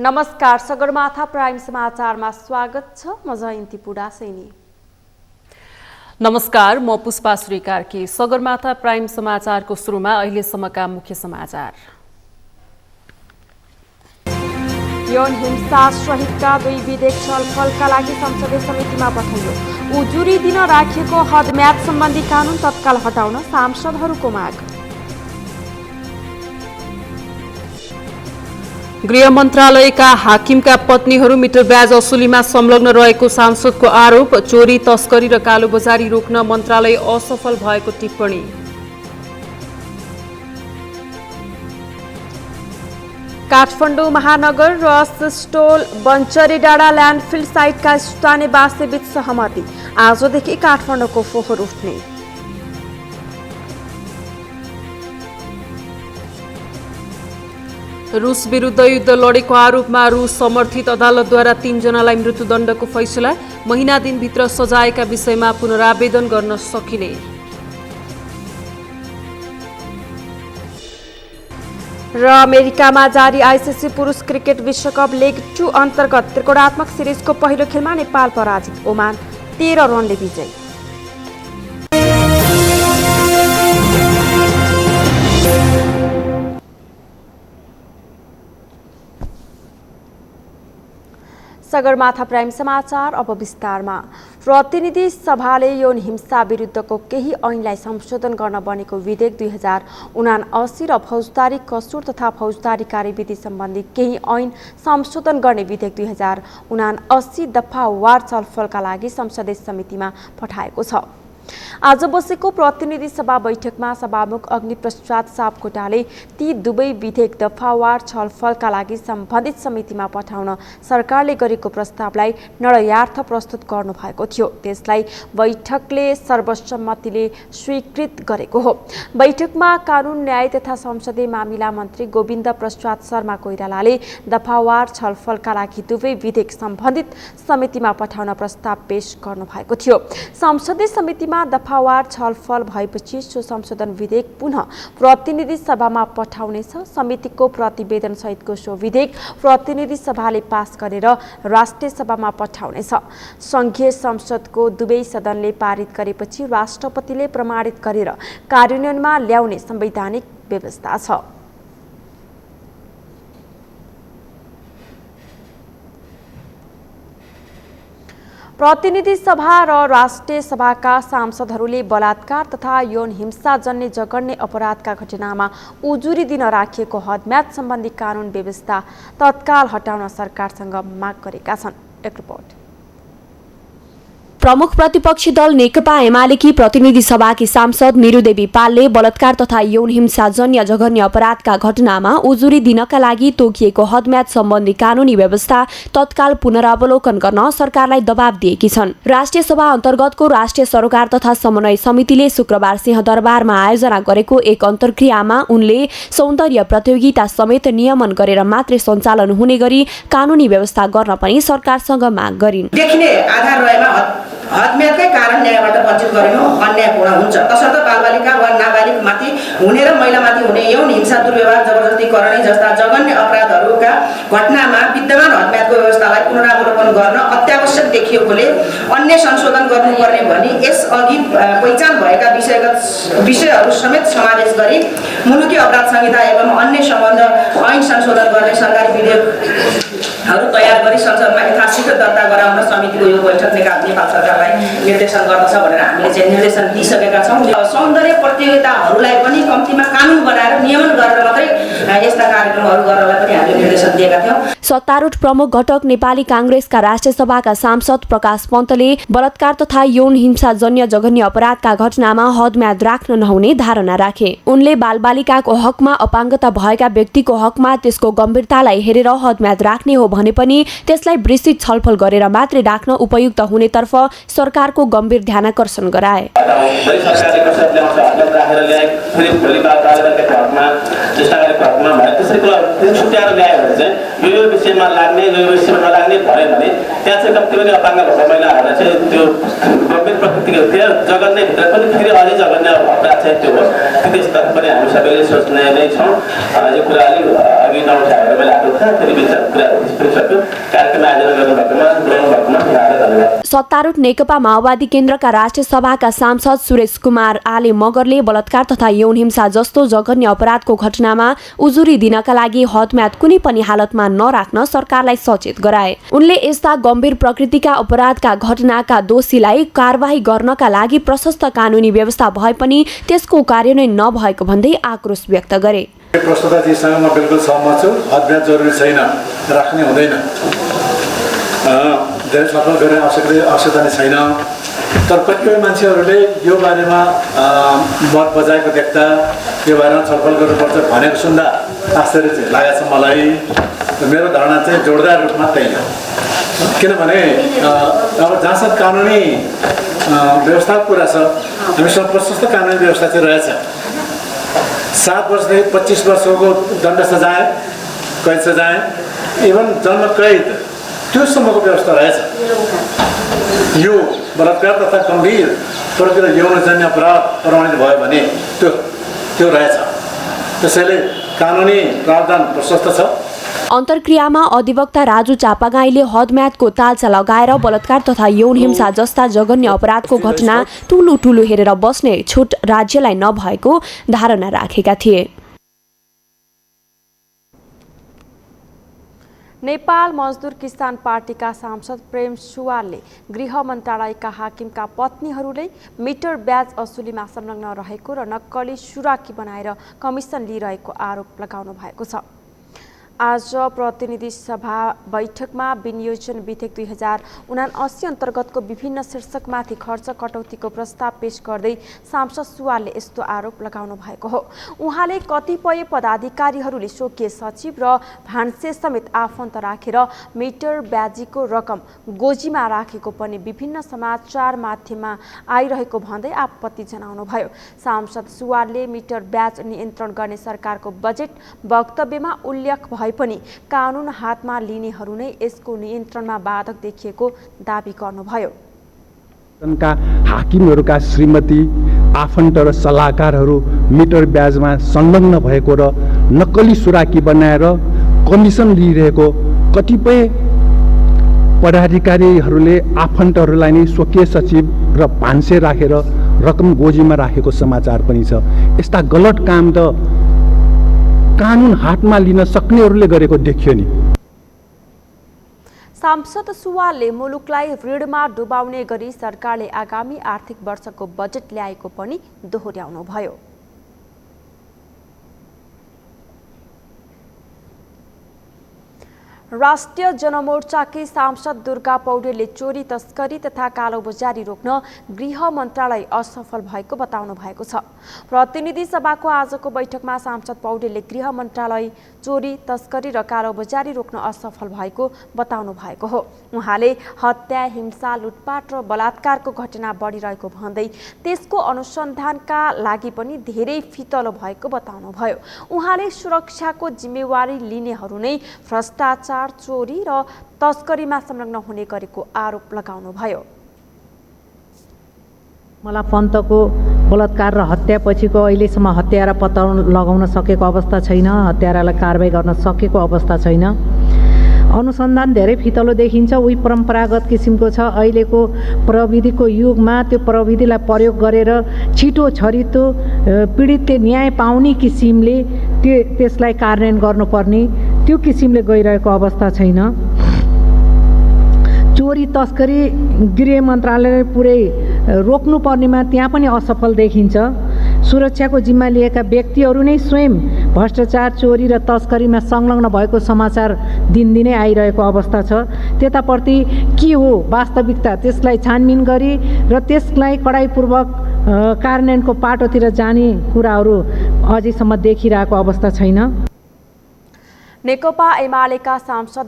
नमस्कार, सगरमाथा प्राइम समाचारमा स्वागत छ। म जयन्ती पुडासेनी। नमस्कार, म पुष्पा श्रीकार्की। सगरमाथा प्राइम समाचारको सुरुमा अहिलेसम्मका मुख्य समाचार। यौन हिंसा सहितका 2 विधेयक छलफलका लागि संसदीय समितिमा पठाइयो। उजुरी दिन राखिएको हदम्याद सम्बन्धी कानून तत्काल हटाउन सांसदहरूको माग। गृह मन्त्रालयका हाकिमका पत्नीहरू मिटर ब्याज असुलीमा संलग्न रहेको सांसदको आरोप। चोरी, तस्करी र कालोबजारी रोक्न मन्त्रालय असफल भएको टिप्पणी। काठमाडौँ महानगर र सिस्टोल बन्चरी डाँडा ल्यान्डफिल साइटका स्थानीयवासीबीच सहमति। आजदेखि काठमाडौँको फोहोर उठ्ने। रुस विरुद्ध युद्ध लडेको आरोपमा रुस समर्थित अदालतद्वारा 3 जनालाई मृत्युदण्डको फैसला। महिना दिनभित्र सजायका विषयमा पुनरावेदन गर्न सकिने। र अमेरिकामा जारी आइसिसी पुरुष क्रिकेट विश्वकप लेग 2 अन्तर्गत त्रिकोणात्मक सिरिजको पहिलो खेलमा नेपाल पराजित। ओमान 13 रनले विजयी। सगरमाथा प्राइम समाचार अब विस्तारमा। प्रतिनिधि सभाले यौन हिंसा विरुद्धको केही ऐनलाई संशोधन गर्न बनेको विधेयक 2079 र फौजदारी कसुर तथा फौजदारी कार्यविधि सम्बन्धी केही ऐन संशोधन गर्ने विधेयक 2079 दफावार छलफलका लागि संसदीय समितिमा पठाएको छ। आज बसेको प्रतिनिधि सभा बैठकमा सभामुख अग्निप्रसाद सापकोटाले ती 2 विधेयक दफावार छलफलका लागि सम्बन्धित समितिमा पठाउन सरकारले गरेको प्रस्तावलाई निर्णयार्थ प्रस्तुत गर्नुभएको थियो। त्यसलाई बैठकले सर्वसम्मतिले स्वीकृत गरेको हो। बैठकमा कानून, न्याय तथा संसदीय मामिला मन्त्री गोविन्द प्रसाद शर्मा कोइरालाले दफावार छलफलका लागि 2 विधेयक सम्बन्धित समितिमा पठाउन प्रस्ताव पेश गर्नुभएको थियो। संसदीय समितिमा दफावार छलफल भएपछि सो संशोधन विधेयक पुनः प्रतिनिधि सभामा पठाउनेछ। समितिको प्रतिवेदन सहितको सो विधेयक प्रतिनिधि सभाले पास गरेर राष्ट्रिय सभामा पठाउनेछ। संघीय संसदको 2 सदनले पारित गरेपछि राष्ट्रपतिले प्रमाणित गरेर कार्यान्वयनमा ल्याउने संवैधानिक व्यवस्था छ। प्रतिनिधि सभा र राष्ट्रिय सभाका सांसदहरूले बलात्कार तथा यौन हिंसाजन्य जघन्य अपराधका घटनामा उजुरी दिन राखिएको हदम्याद सम्बन्धी कानून व्यवस्था तत्काल हटाउन सरकारसँग माग गरेका छन्। एक रिपोर्ट। प्रमुख प्रतिपक्षी दल नेकपा एमालेकी प्रतिनिधि सभाकी सांसद निरुदेवी पालले बलात्कार तथा यौन हिंसाजन्य जघन्य अपराधका घटनामा उजुरी दिनका लागि तोकिएको हदम्याद सम्बन्धी कानूनी व्यवस्था तत्काल पुनरावलोकन गर्न सरकारलाई दबाब दिएकी छन्। राष्ट्रिय सभा अन्तर्गतको राष्ट्रिय सरोकार तथा समन्वय समितिले शुक्रबार सिंहदरबारमा आयोजना गरेको एक अन्तर्क्रियामा उनले सौन्दर्य प्रतियोगिता समेत नियमन गरेर मात्रै सञ्चालन हुने गरी कानूनी व्यवस्था गर्न पनि सरकारसँग माग गरिन्। हदम्यादकै कारण न्यायबाट वञ्चित गरिनु अन्यायपूर्ण हुन्छ। तसर्थ बालबालिका वा नाबालिगमाथि हुने र महिलामाथि हुने यौन हिंसा, दुर्व्यवहार, जबरजस्ती जस्ता जघन्य अपराधहरूका घटनामा विद्यमान हदम्यादको व्यवस्थालाई पुनरावलोकन गर्न अत्यावश्यक देखिएकोले अन्य संशोधन गर्नुपर्ने भनी यसअघि पहिचान भएका विषयहरू समेत समावेश गरी मुलुकी अपराध संहिता एवं अन्य सम्बन्ध ऐन संशोधन गर्ने सरकारी विधेयकहरू तयार गरी संसदमा यथाशीघ्र दर्ता गराउन समितिको यो बैठक नेपाल सरकारलाई निर्देशन गर्दछ भनेर हामीले चाहिँ निर्देशन दिइसकेका छौँ। सौन्दर्य प्रतियोगिताहरूलाई पनि कम्तीमा कानून बनाएर नियमन गरेर मात्रै यस्ता कार्यक्रमहरू गर्नलाई पनि हामीले निर्देशन दिएका थियौँ। सत्तारूढ प्रमुख घटक नेपाली कांग्रेसका राष्ट्रिय सभाका सांसद प्रकाश पन्तले बलात्कार तथा यौन हिंसाजन्य जघन्य अपराधका घटनामा हदम्याद राख्न नहुने धारणा राखे। उनले बालबालिकाको हकमा अपाङ्गता भएका व्यक्तिको हकमा त्यसको गम्भीरतालाई हेरेर हदम्याद राख्ने हो भने पनि त्यसलाई विस्तृत छलफल गरेर मात्रै राख्न उपयुक्त हुनेतर्फ सरकारको गम्भीर ध्यानाकर्षण गराए। विषयमा लाग्ने यो विषयमा नलाग्ने भयो भने त्यहाँ चाहिँ कम्ती पनि अपाङ्ग भएको महिलाहरूलाई चाहिँ त्यो गम्भीर प्रकृतिको त्यो जघन्य भित्र पनि फेरि अझै जघन्य अपराध चाहिँ त्यो हो। त्यस तर्फ पनि हामी सबैले सोच्ने नै छौँ। यो कुरा अलिक अघि नउठाएर मैले आफ्नो था फेरि विचार कुरा सक्यो। कार्यक्रम आयोजना गर्नुभएकोमा धन्यवाद। सत्तारूढ नेकपा माओवादी केन्द्रका राष्ट्रिय सभाका सांसद सुरेश कुमार आले मगरले बलात्कार तथा यौन हिंसा जस्तो जघन्य अपराधको घटनामा उजुरी दिनका लागि हदम्याद कुनै पनि हालतमा नराख्न सरकारलाई सचेत गराए। उनले यस्ता गम्भीर प्रकृतिका अपराधका घटनाका दोषीलाई कारबाही गर्नका लागि प्रशस्त कानूनी व्यवस्था भए पनि त्यसको कार्यान्वयन नभएको भन्दै आक्रोश व्यक्त गरे। प्रस्तुताजीसँग म बिल्कुल सहमत छु। हदम्याद जरुरी छैन, राख्ने हुँदैन। धेरै छलफल गर्ने आवश्यकता नै छैन। तर कतिपय मान्छेहरूले यो बारेमा मत बजाएको देख्दा यो बारेमा छलफल गर्नुपर्छ भनेको सुन्दा आश्चर्य चाहिँ लागेको छ मलाई। मेरो धारणा चाहिँ जोडदार रूपमा त्यही हो। किनभने अब जहाँसम्म कानुनी व्यवस्थाको कुरा छ, हामीसँग प्रशस्त कानुनी व्यवस्था चाहिँ रहेछ। 7 वर्षदेखि 25 वर्षको दण्ड सजाय, कैद सजाय, इभन जन्म कैद, त्योसम्मको व्यवस्था रहेछ। यो बलात्कार तथा गम्भीर प्रकृति यौनजन्य अपराध प्रमाणित भयो भने त्यो रहेछ। त्यसैले कानुनी प्रावधान प्रशस्त छ। अन्तर्क्रियामा अधिवक्ता राजु चापागाईले हदम्यादको तालचा लगाएर बलात्कार तथा यौन हिंसा जस्ता जघन्य अपराधको घटना ठुलो हेरेर बस्ने छुट राज्यलाई नभएको धारणा राखेका थिए। नेपाल मजदुर किसान पार्टीका सांसद प्रेम सुवालले गृह मन्त्रालयका हाकिमका पत्नीहरूले मिटर ब्याज असुलीमा संलग्न रहेको र नक्कली सुराकी बनाएर कमिसन लिइरहेको आरोप लगाउनु भएको छ। आज प्रतिनिधि सभा बैठकमा विनियोजन विधेयक 2079 अन्तर्गतको विभिन्न शीर्षकमाथि खर्च कटौतीको प्रस्ताव पेश गर्दै सांसद सुवालले यस्तो आरोप लगाउनु भएको हो। उहाँले कतिपय पदाधिकारीहरूले स्वकीय सचिव र भान्से समेत आफन्त राखेर मिटर ब्याजीको रकम गोजीमा राखेको पनि विभिन्न समाचार माध्यममा आइरहेको भन्दै आपत्ति जनाउनुभयो। सांसद सुवालले मिटर ब्याज नियन्त्रण गर्ने सरकारको बजेट वक्तव्यमा उल्लेख भए पनि कानुन हातमा लिनेहरू नै यसको नियन्त्रणमा बाधक देखिएको दाबी गर्नुभयो। हाकिमहरूका श्रीमती, आफन्त र सल्लाहकारहरू मिटर ब्याजमा संलग्न भएको र नक्कली सुराकी बनाएर कमिसन लिइरहेको कतिपय पदाधिकारीहरूले आफन्तहरूलाई नै स्वकीय सचिव र भान्से राखेर रकम गोजीमा राखेको समाचार पनि छ। यस्ता गलत काम त कानुन हातमा लिन सक्नेहरूले गरेको देखियो नि। सांसद सुवालले मुलुकलाई ऋणमा डुबाउने गरी सरकारले आगामी आर्थिक वर्षको बजेट ल्याएको पनि दोहोर्याउनुभयो। राष्ट्रिय जनमोर्चाकी सांसद दुर्गा पौडेलले चोरी, तस्करी तथा कालोबजारी रोक्न गृह मन्त्रालय असफल भएको बताउनु भएको छ। प्रतिनिधि सभाको आजको बैठकमा सांसद पौडेलले गृह मन्त्रालय चोरी, तस्करी र कालोबजारी रोक्न असफल भएको बताउनु भएको हो। उहाँले हत्या, हिंसा, लुटपाट र बलात्कारको घटना बढिरहेको भन्दै त्यसको अनुसन्धानका लागि पनि धेरै फितलो भएको बताउनुभयो। उहाँले सुरक्षाको जिम्मेवारी लिनेहरू नै भ्रष्टाचार, चोरी र तस्करीमा संलग्न हुने गरेको आरोप लगाउनुभयो। मलाई पन्तको बलात्कार र हत्यापछिको अहिलेसम्म हत्यारा पत्ता लगाउन सकेको अवस्था छैन, हत्यारालाई कारबाही गर्न सकेको अवस्था छैन। अनुसन्धान धेरै फितलो देखिन्छ, उही परम्परागत किसिमको छ। अहिलेको प्रविधिको युगमा त्यो प्रविधिलाई प्रयोग गरेर छिटो छरितो पीडितले न्याय पाउने किसिमले त्यसलाई कार्यान्वयन गर्नुपर्ने त्यो किसिमले गइरहेको अवस्था छैन। चोरी, तस्करी गृह मन्त्रालयले पुरै रोक्नुपर्नेमा त्यहाँ पनि असफल देखिन्छ। सुरक्षाको जिम्मा लिएका व्यक्तिहरू नै स्वयं भ्रष्टाचार, चोरी र तस्करीमा संलग्न भएको समाचार दिनदिनै आइरहेको अवस्था छ। त्यताप्रति के हो वास्तविकता त्यसलाई छानबिन गरी र त्यसलाई कडाइपूर्वक कार्यान्वयनको पाटोतिर जाने कुराहरू अझैसम्म देखिरहेको अवस्था छैन। नेकपा एमालेका सांसद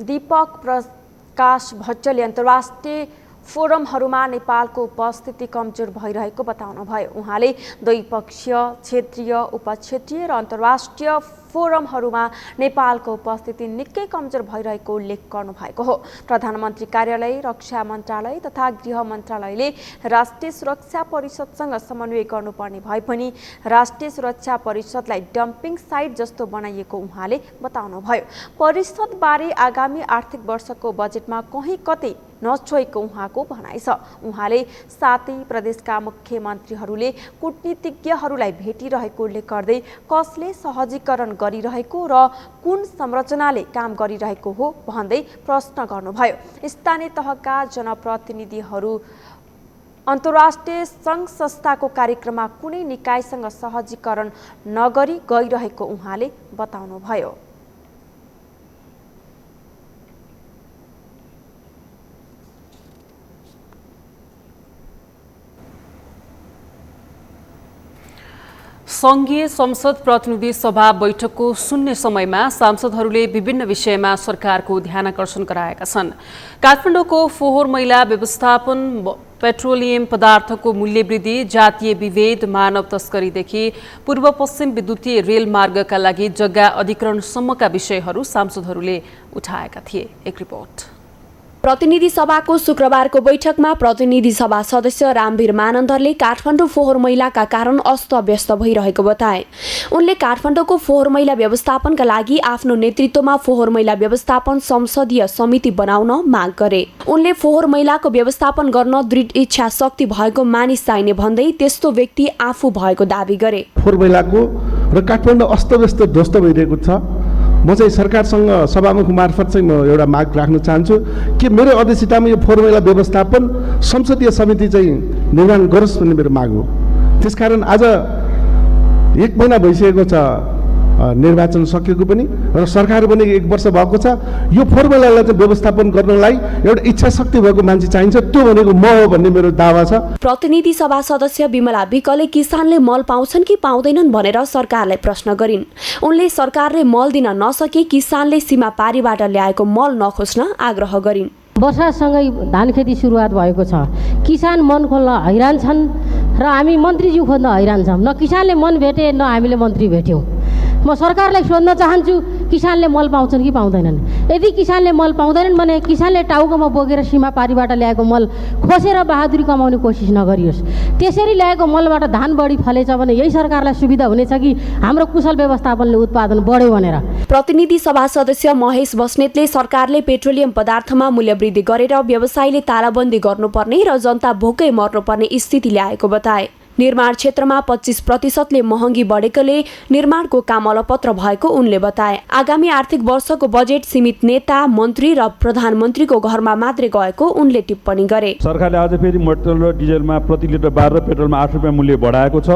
दीपक प्रकाश भट्टले अन्तर्राष्ट्रिय फोरमहरूमा नेपालको उपस्थिति कमजोर भइरहेको बताउनुभयो। उहाँले द्विपक्षीय, क्षेत्रीय, उपक्षेत्रीय र अन्तर्राष्ट्रिय फोरमहरूमा नेपालको उपस्थिति निकै कमजोर भइरहेको उल्लेख गर्नुभएको हो। प्रधानमन्त्री कार्यालय, रक्षा मन्त्रालय तथा गृह मन्त्रालयले राष्ट्रिय सुरक्षा परिषदसँग समन्वय गर्नुपर्ने भए पनि राष्ट्रिय सुरक्षा परिषदलाई डम्पिङ साइट जस्तो बनाइएको उहाँले बताउनुभयो। परिषदबारे आगामी आर्थिक वर्षको बजेटमा कहीँ कतै नछोएको उहाँको भनाइ छ। उहाँले सातै प्रदेशका मुख्यमन्त्रीहरूले कूटनीतिज्ञहरूलाई भेटिरहेको उल्लेख गर्दै कसले सहजीकरण गरिरहेको र कुन संरचनाले काम गरिरहेको हो भन्दै प्रश्न गर्नुभयो। स्थानीय तहका जनप्रतिनिधिहरू अन्तर्राष्ट्रिय सङ्घ संस्थाको कार्यक्रममा कुनै निकायसँग सहजीकरण नगरी गइरहेको उहाँले बताउनुभयो। संघीय संसद प्रतिनिधि सभा बैठकको शून्य समयमा सांसदहरूले विभिन्न विषयमा सरकारको ध्यानाकर्षण गराएका छन्। काठमाडौँको फोहोर मैला व्यवस्थापन, पेट्रोलियम पदार्थको मूल्य वृद्धि, जातीय विभेद, मानव तस्करीदेखि पूर्व पश्चिम विद्युतीय रेल मार्गका लागि जग्गा अधिग्रहणसम्मका विषयहरू सांसदहरूले उठाएका थिए। एक रिपोर्ट। प्रतिनिधि सभाको शुक्रबारको बैठकमा प्रतिनिधि सभा सदस्य रामवीर मानन्दरले काठमाडौँ फोहोर मैलाका कारण अस्तव्यस्त भइरहेको बताए। उनले काठमाडौँको फोहोर मैला व्यवस्थापनका लागि आफ्नो नेतृत्वमा फोहोर मैला व्यवस्थापन संसदीय समिति बनाउन माग गरे। उनले फोहोर मैलाको व्यवस्थापन गर्न दृढ इच्छा शक्ति भएको मानिस चाहिने भन्दै त्यस्तो व्यक्ति आफू भएको दावी गरे। फोहोर मैलाको र काठमाडौँ अस्तव्यस्त ध्वस्त भइरहेको छ। म चाहिँ सरकारसँग सभामुख मार्फत चाहिँ म एउटा माग राख्न चाहन्छु कि मेरो अध्यक्षतामा यो फोहोर मैला व्यवस्थापन संसदीय समिति चाहिँ निर्माण गरोस् भन्ने मेरो माग हो। त्यसकारण आज 1 महिना भइसकेको छ निर्वाचन सकिएको पनि र सरकार पनि 1 वर्ष भएको छ। यो फोहोर मैलालाई चाहिँ व्यवस्थापन गर्नलाई एउटा इच्छा शक्ति भएको मान्छे चाहिन्छ, त्यो भनेको म हो भन्ने मेरो दावा छ। प्रतिनिधि सभा सदस्य विमला विकले किसानले मल पाउँछन् कि पाउँदैनन् भनेर सरकारलाई प्रश्न गरिन्। उनले सरकारले मल दिन नसके किसानले सीमा पारीबाट ल्याएको मल नखोज्न आग्रह गरिन्। वर्षासँगै धान खेती सुरुवात भएको छ। किसान मन खोल्न हैरान छन् र हामी मन्त्रीज्यू खोज्न हैरान छौँ। न किसानले मन भेटे न हामीले मन्त्री भेट्यौँ। म सरकारलाई सोध्न चाहन्छु किसानले मल पाउँछन् कि पाउँदैनन्। यदि किसानले मल पाउँदैनन् भने किसानले टाउकोमा बोकेर सीमा पारीबाट ल्याएको मल खोसेर बहादुरी कमाउने कोसिस नगरियोस्। त्यसरी ल्याएको मलबाट धान बढी फलेछ भने यही सरकारलाई सुविधा हुनेछ कि हाम्रो कुशल व्यवस्थापनले उत्पादन बढ्यो भनेर। प्रतिनिधि सभा सदस्य महेश बस्नेतले सरकारले पेट्रोलियम पदार्थमा मूल्य वृद्धि गरेर व्यवसायले तालाबन्दी गर्नुपर्ने र जनता भोकै मर्नुपर्ने स्थिति ल्याएको बताए। निर्माण क्षेत्रमा 25% महँगी बढेकोले निर्माणको काम अलपत्र भएको उनले बताए। आगामी आर्थिक वर्षको बजेट सीमित नेता, मन्त्री र प्रधानमन्त्रीको घरमा मात्रै गएको उनले टिप्पणी गरे। सरकारले आज फेरि पेट्रोल र डिजलमा प्रति लिटर 12 र पेट्रोलमा 8 रुपियाँ मूल्य बढाएको छ।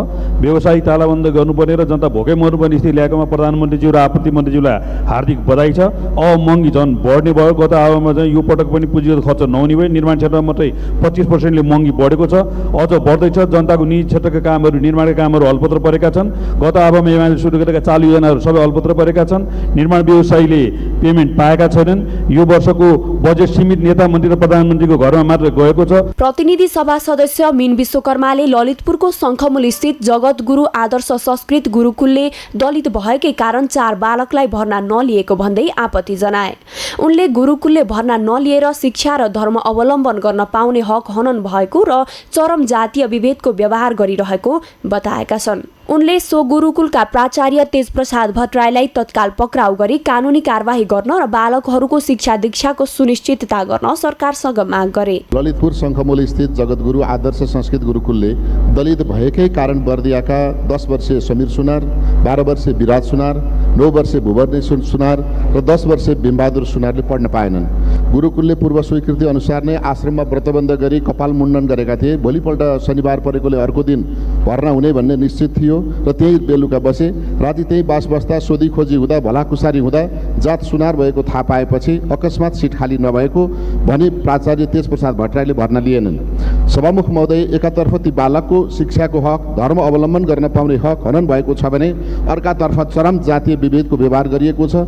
व्यवसायी तालाबन्द गर्नुपर्ने र जनता भोकै मर्नुपर्ने स्थिति ल्याएकोमा प्रधानमन्त्रीज्यू र आपूर्ति मन्त्रीज्यूलाई हार्दिक बधाई छ। अब महँगी झन् बढ्ने भयो। गत आवमा चाहिँ यो पटक पनि पुँजीगत खर्च नहुने भयो। निर्माण क्षेत्रमा मात्रै 25% महँगी बढेको छ। अझ बढ्दैछ। जनताको निजी क्षेत्रका कामहरू, निर्माणका कामहरू अल्पत्र परेका छन्। गत आवमा एमाले सुरु गरेका चालु योजनाहरू सबै अल्पत्र परेका छन्। निर्माण व्यवसायीले पेमेन्ट पाएका छैनन्। यो वर्षको बजेट सीमित नेता, मन्त्री र प्रधानमन्त्रीको घरमा मात्र गएको छ। प्रतिनिधि सभा सदस्य मीन विश्वकर्माले ललितपुरको शङ्खमूल स्थित जगतगुरु आदर्श संस्कृत गुरुकुलले दलित भएकै कारण 4 बालकलाई भर्ना नलिएको भन्दै आपत्ति जनाए। उनले गुरुकुलले भर्ना नलिएर शिक्षा र धर्म अवलम्बन गर्न पाउने हक हनन भएको र चरम जातीय विभेदको व्यवहार गरिरहेको बताएका छन्। उनले सो गुरुकुलका प्राचार्य तेजप्रसाद भट्टराईलाई तत्काल पक्राउ गरी कानुनी कारबाही गर्न र बालकहरूको शिक्षा दीक्षाको सुनिश्चितता गर्न सरकारसँग माग गरे। ललितपुर शङ्खमूल स्थित जगतगुरु आदर्श संस्कृत गुरुकुलले दलित भएकै कारण बर्दियाका 10 वर्षीय समीर सुनार, 12 वर्षीय विराज सुनार, 9 वर्षीय भुवर्णी सुनार र 10 वर्षीय भीमबहादुर सुनारले पढ्न पाएनन्। गुरुकुलले पूर्व स्वीकृति अनुसार नै आश्रममा व्रतबन्ध गरी कपाल मुण्डन गरेका थिए। भोलिपल्ट शनिबार परेकोले अर्को दिन भर्ना हुने भन्ने निश्चित थियो र त्यही बेलुका बसे। राति त्यही बास बस्दा सोधी खोजी हुँदा भलाकुसारी हुँदा जात सुनार भएको थाहा पाएपछि अकस्मात सिट खाली नभएको भनी प्राचार्य तेजप्रसाद भट्टराईले भर्ना लिएनन्। सभामुख महोदय, एकातर्फ ती बालकको शिक्षाको हक, धर्म अवलम्बन गर्न पाउने हक हनन भएको छ भने अर्कातर्फ चरम जातीय विभेदको व्यवहार गरिएको छ।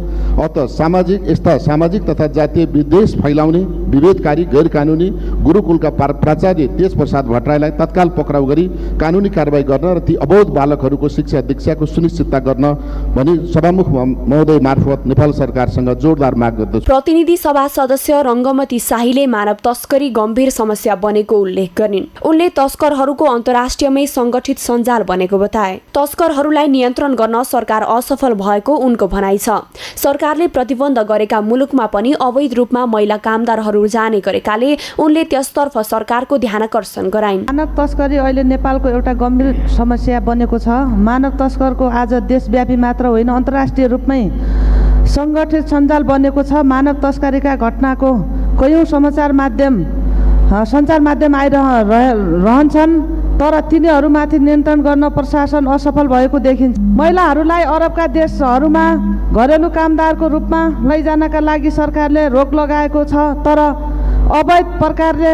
यस्ता सामाजिक तथा जातीय विद्वेष फैलाउने, विभेदकारी, गैर कानुनी गुरुकुलका प्राचार्य तेजप्रसाद भट्टराईलाई तत्काल पक्राउ गरी कानुनी कारबाही गर्न र ती अबोध बालकहरूको शिक्षा दीक्षाको सुनिश्चितता गर्न भनी सभामुख महोदय मार्फत नेपाल सरकारसँग जोरदार माग गर्दछु। प्रतिनिधि सभा सदस्य रङ्गमती शाहीले मानव तस्करी गम्भीर समस्या बनेको उल्लेख गरिन्। उनले तस्करहरूको अन्तर्राष्ट्रियमै संगठित सञ्जाल बनेको बताए। तस्करहरूलाई नियन्त्रण गर्न सरकार असफल भएको उनको भनाइ छ। सरकारले प्रतिबन्ध गरेका मुलुकमा पनि अवैध रूपमा महिला कामदारहरू जाने गरेकाले उनले त्यसतर्फ सरकारको ध्यानाकर्षण गराइन्। मानव तस्करी अहिले नेपालको एउटा गम्भीर समस्या बनेको छ। मानव तस्करको आज देशव्यापी मात्र होइन अन्तर्राष्ट्रिय रूपमै सङ्गठित सञ्जाल बनेको छ। मानव तस्करीका घटनाको कयौँ सञ्चार माध्यम आइरहन्छन् तर तिनीहरूमाथि नियन्त्रण गर्न प्रशासन असफल भएको देखिन्छ। महिलाहरूलाई अरबका देशहरूमा घरेलु कामदारको रूपमा लैजानका लागि सरकारले रोक लगाएको छ तर अवैध प्रकारले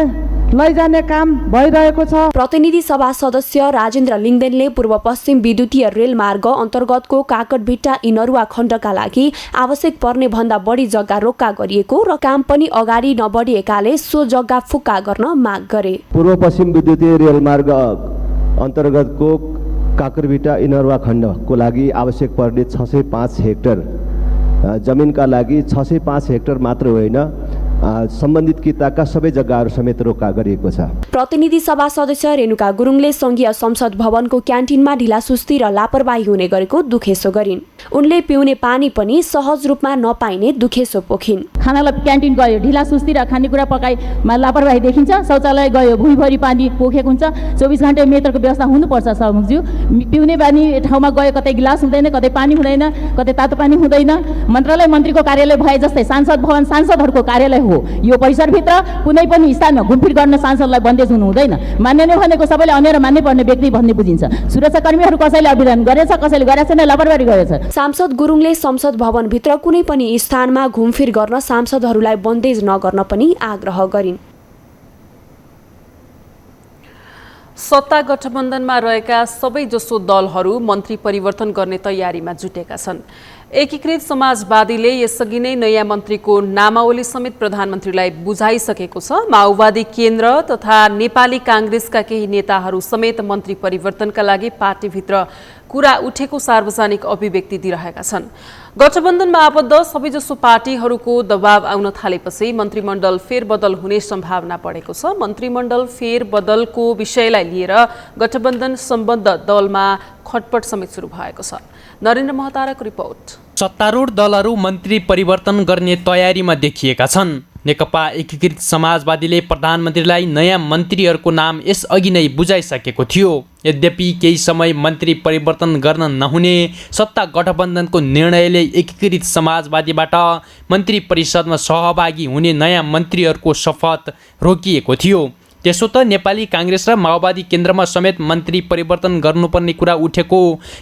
लैजाने काम भइरहेको छ। प्रतिनिधि सभा सदस्य राजेन्द्र लिङ्गदेनले पूर्व पश्चिम विद्युतीय रेल मार्ग अन्तर्गतको काकटभिट्टा इनरुवा खण्डका लागि आवश्यक पर्ने भन्दा बढी जग्गा रोक्का गरिएको र काम पनि अगाडि नबढिएकाले सो जग्गा फुक्का गर्न माग गरे। पूर्व पश्चिम विद्युतीय रेल मार्ग अन्तर्गतको काकरभिट्टा इनरुवा खण्डको लागि आवश्यक पर्ने 605 हेक्टर जमिनका लागि 605 हेक्टर मात्र होइन सम्बन्धित किताका सबै जग्गाहरू समेत रोका गरिएको छ। प्रतिनिधि सभा सदस्य रेणुका गुरुङले संघीय संसद भवनको क्यान्टिनमा ढिलासुस्ती र लापरवाही हुने गरेको दुखेसो गरिन्। उनले पिउने पानी पनि सहज रूपमा नपाइने दुखेसो पोखिन्। खानालाई क्यान्टिन गयो ढिलासुस्ती र खानेकुरा पकाइमा लापरवाही देखिन्छ। शौचालय गयो भुइँभरि पानी पोखेको हुन्छ। 24 घण्टे मेटरको व्यवस्था हुनुपर्छ सभामुखज्यू। पिउने पानी ठाउँमा गयो कतै गिलास हुँदैन कतै पानी हुँदैन कतै तातो पानी हुँदैन। मन्त्रालय मन्त्रीको कार्यालय भए जस्तै सांसद भवन सांसदहरूको कार्यालय हो। यो परिसरभित्र कुनै पनि स्थानमा घुमफिर गर्न सांसदलाई बन्देज हुनु हुँदैन। मान्य नै भनेको सबैले अन्य र मान्नै पर्ने व्यक्ति भन्ने बुझिन्छ। सुरक्षाकर्मीहरू कसैले अभियान गरेछ कसैले गरेछ छैन लापरवाही गरेछ। सांसद गुरुङले संसद भवनभित्र कुनै पनि स्थानमा घुमफिर गर्न सांसदहरूलाई बन्देज नगर्न पनि आग्रह गरिन्। सत्ता गठबन्धनमा रहेका सबैजसो दलहरू मन्त्री परिवर्तन गर्ने तयारीमा जुटेका छन्। एकीकृत समाजवादीले यसअघि नै नयाँ मन्त्रीको नामावली समेत प्रधानमन्त्रीलाई बुझाइसकेको छ। माओवादी केन्द्र तथा नेपाली काङ्ग्रेसका केही नेताहरू समेत मन्त्री परिवर्तनका लागि पार्टीभित्र कुरा उठेको सार्वजनिक अभिव्यक्ति दिइरहेका छन्। गठबन्धनमा आबद्ध सबैजसो पार्टीहरूको दबाव आउन थालेपछि मन्त्रीमण्डल फेरबदल हुने सम्भावना बढेको छ। मन्त्रीमण्डल फेरबदलको विषयलाई लिएर गठबन्धन सम्बद्ध दलमा खटपट समेत सुरु भएको छ। नरेन्द्र महताराको रिपोर्ट। सत्तारूढ दलहरू मन्त्री परिवर्तन गर्ने तयारीमा देखिएका छन्। नेकपा एकीकृत समाजवादीले प्रधानमन्त्रीलाई नयाँ मन्त्रीहरूको नाम यसअघि नै बुझाइसकेको थियो। यद्यपि केही समय मन्त्री परिवर्तन गर्न नहुने सत्ता गठबन्धनको निर्णयले एकीकृत समाजवादीबाट मन्त्री परिषदमा सहभागी हुने नयाँ मन्त्रीहरूको शपथ रोकिएको थियो। त्यसो त नेपाली काङ्ग्रेस र माओवादी केन्द्रमा समेत मन्त्री परिवर्तन गर्नुपर्ने कुरा उठेको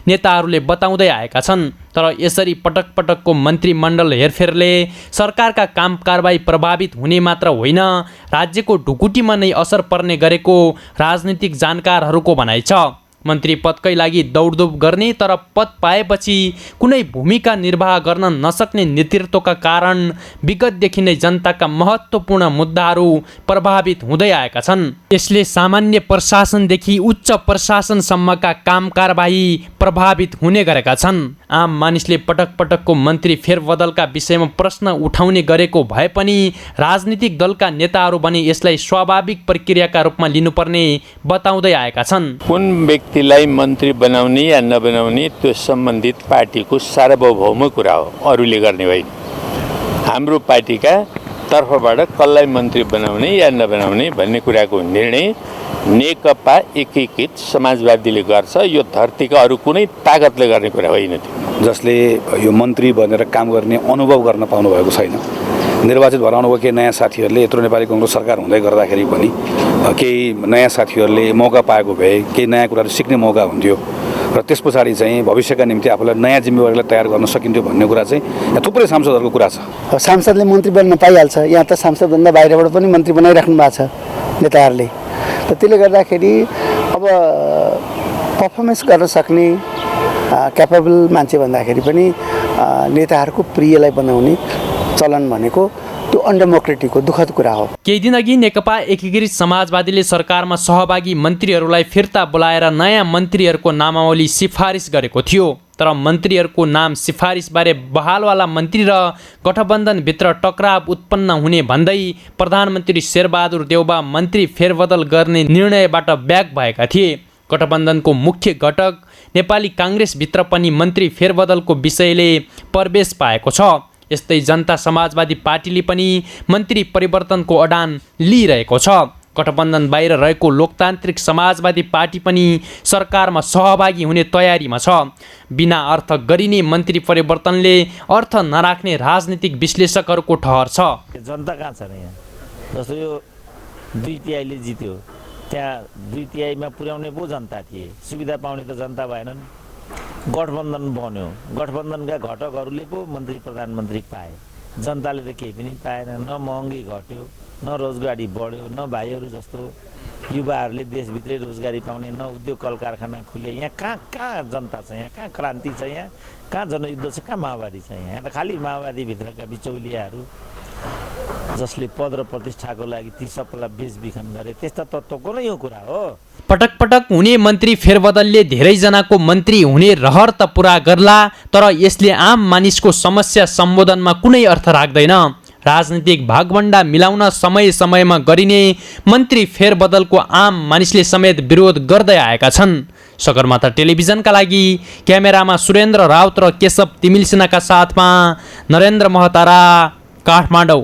नेताहरूले बताउँदै आएका छन्। तर यसरी पटक पटकको मन्त्रीमण्डल हेरफेरले सरकारका काम कारबाही प्रभावित हुने मात्र होइन राज्यको ढुकुटीमा नै असर पर्ने गरेको राजनीतिक जानकारहरूको भनाइ छ। मन्त्री पदकै लागि दौडधुप गर्ने तर पद पाएपछि कुनै भूमिका निर्वाह गर्न नसक्ने नेतृत्वका कारण विगतदेखि नै जनताका महत्त्वपूर्ण मुद्दाहरू प्रभावित हुँदै आएका छन्। यसले सामान्य प्रशासनदेखि उच्च प्रशासनसम्मका काम कारबाही प्रभावित हुने गरेका छन्। आम मानिसले पटक पटकको मन्त्री फेरबदलका विषयमा प्रश्न उठाउने गरेको भए पनि राजनीतिक दलका नेताहरू भने यसलाई स्वाभाविक प्रक्रियाका रूपमा लिनुपर्ने बताउँदै आएका छन्। कुन व्यक्तिलाई मन्त्री बनाउने या नबनाउने त्यो सम्बन्धित पार्टीको सार्वभौम कुरा हो, अरूले गर्ने होइन। हाम्रो पार्टीका तर्फबाट कसलाई मन्त्री बनाउने या नबनाउने भन्ने कुराको निर्णय नेकपा एकीकृत समाजवादीले गर्छ। यो धरतीका अरू कुनै ताकतले गर्ने कुरा होइन। त्यो जसले यो मन्त्री बनेर काम गर्ने अनुभव गर्न पाउनु भएको छैन। निर्वाचित भएर आउनुभयो केही नयाँ साथीहरूले यत्रो नेपाली काङ्ग्रेस सरकार हुँदै गर्दाखेरि पनि केही नयाँ साथीहरूले मौका पाएको भए केही नयाँ कुराहरू सिक्ने मौका हुन्थ्यो र त्यस पछाडि चाहिँ भविष्यका निम्ति आफूलाई नयाँ जिम्मेवारीलाई तयार गर्न सकिन्थ्यो भन्ने कुरा चाहिँ यहाँ थुप्रै सांसदहरूको कुरा छ। सांसदले मन्त्री बन्न पाइहाल्छ। यहाँ त सांसदभन्दा बाहिरबाट पनि मन्त्री बनाइराख्नु भएको छ नेताहरूले। त त्यसले गर्दाखेरि अब पर्फर्मेन्स गर्न सक्ने क्यापेबल मान्छे भन्दाखेरि पनि नेताहरूको प्रियलाई बनाउने चलन भनेको त्यो अनडेमोक्रेटिक हो, दुःखद कुरा हो। केही दिनअघि नेकपा एकीकृत समाजवादीले सरकारमा सहभागी मन्त्रीहरूलाई फिर्ता बोलाएर नयाँ मन्त्रीहरूको नामावली सिफारिस गरेको थियो। तर मन्त्रीहरूको नाम सिफारिसबारे बहालवाला मन्त्री र गठबन्धनभित्र टकराव उत्पन्न हुने भन्दै प्रधानमन्त्री शेरबहादुर देउबा मन्त्री फेरबदल गर्ने निर्णयबाट ब्याक भएका थिए। गठबन्धनको मुख्य घटक नेपाली काङ्ग्रेसभित्र पनि मन्त्री फेरबदलको विषयले प्रवेश पाएको छ। यस्तै जनता समाजवादी पार्टीले पनि मन्त्री परिवर्तनको अडान लिइरहेको छ। गठबन्धन बाहिर रहेको लोकतान्त्रिक समाजवादी पार्टी पनि सरकारमा सहभागी हुने तयारीमा छ। बिना अर्थ गरिने मन्त्री परिवर्तनले अर्थ नराख्ने राजनीतिक विश्लेषकहरूको ठहर छ। जनता कहाँ छ यहाँ? जस्तो यो 2/3 जित्यो, त्यहाँ 2/3 पुर्याउने पो जनता थिए, सुविधा पाउने त जनता भएनन्। गठबन्धन बन्यो, गठबन्धनका घटकहरूले पो मन्त्री प्रधानमन्त्री पाए, जनताले त केही पनि पाएन। न महँगी घट्यो, न रोजगारी बढ्यो, न भाइहरू जस्तो युवाहरूले देशभित्रै रोजगारी पाउने, न उद्योग कल कारखाना खुले। यहाँ कहाँ जनता छ? यहाँ कहाँ क्रान्ति छ? यहाँ कहाँ जनयुद्ध छ? कहाँ माओवादी छ? यहाँ त खालि माओवादीभित्रका बिचौलियाहरू जसले पद र प्रतिष्ठाको लागि ती सबैलाई बेचबिखन गरे, त्यस्ता तत्त्वको नै यो कुरा हो। पटक पटक हुने मन्त्री फेरबदलले धेरैजनाको मन्त्री हुने रहर त पुरा गर्ला, तर यसले आम मानिसको समस्या सम्बोधनमा कुनै अर्थ राख्दैन। राजनीतिक भागभण्डा मिलाउन समय समयमा गरिने मन्त्री फेरबदलको आम मानिसले समेत विरोध गर्दै आएका छन्। सगरमाथा टेलिभिजनका लागि क्यामेरामा सुरेन्द्र राउत र केशव तिमिलसिन्हाका साथमा नरेन्द्र महतारा, काठमाडौँ।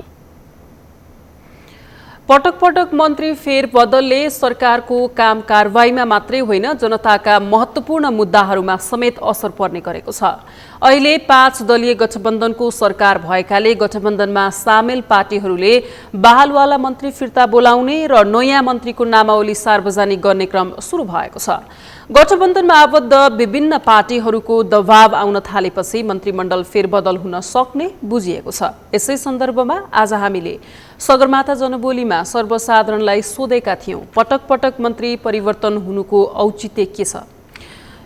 पटक पटक मन्त्री फेरबदलले सरकारको काम कारवाहीमा मात्रै होइन जनताका महत्त्वपूर्ण मुद्दाहरूमा समेत असर पर्ने गरेको छ। अहिले 5 दलीय गठबन्धनको सरकार भएकाले गठबन्धनमा सामेल पार्टीहरूले बहालवाला मन्त्री फिर्ता बोलाउने र नयाँ मन्त्रीको नामावली सार्वजनिक गर्ने क्रम सुरु भएको छ। गठबन्धनमा आबद्ध विभिन्न पार्टीहरूको दबाव आउन थालेपछि मन्त्रीमण्डल फेरबदल हुन सक्ने बुझिएको छ। यसै सन्दर्भमा आज हामीले सगरमाथा जनबोलीमा सर्वसाधारणलाई सोधेका थियौं, पटक पटक मन्त्री परिवर्तन हुनुको औचित्य के छ?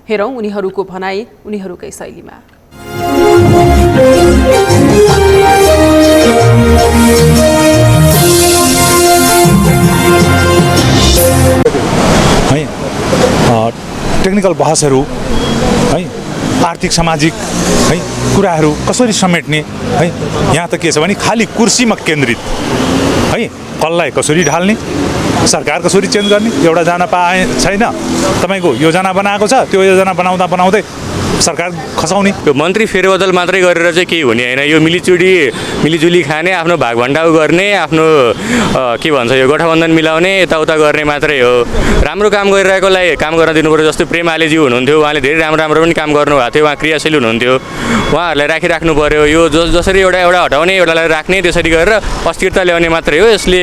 हेरौं उनीहरूको भनाई उनीहरूकै शैलीमा। टेक्निकल बहसहरू है, आर्थिक सामाजिक है कुराहरू कसरी समेट्ने है, यहाँ त के छ भने खालि कुर्सीमा केन्द्रित है, कसलाई कसरी ढाल्ने, सरकार कसरी चेन्ज गर्ने एउटा जना पाए छैन। तपाईँको योजना बनाएको छ, त्यो योजना बनाउँदै सरकार खसाउने। यो मन्त्री फेरबदल मात्रै गरेर चाहिँ केही हुने होइन। यो मिलिजुली खाने, आफ्नो भागभण्डाउ गर्ने, आफ्नो के भन्छ यो गठबन्धन मिलाउने, यताउता गर्ने मात्रै हो। राम्रो काम गरिरहेकोलाई काम गर्न दिनुपर्छ। जस्तै प्रेम आलेज्यू हुनुहुन्थ्यो, उहाँले धेरै राम्रो पनि काम गर्नुभएको थियो, उहाँ क्रियाशील हुनुहुन्थ्यो, उहाँहरूलाई राखिराख्नु पर्यो। यो जसरी एउटा हटाउने एउटालाई राख्ने, त्यसरी गरेर अस्थिरता ल्याउने मात्रै हो। यसले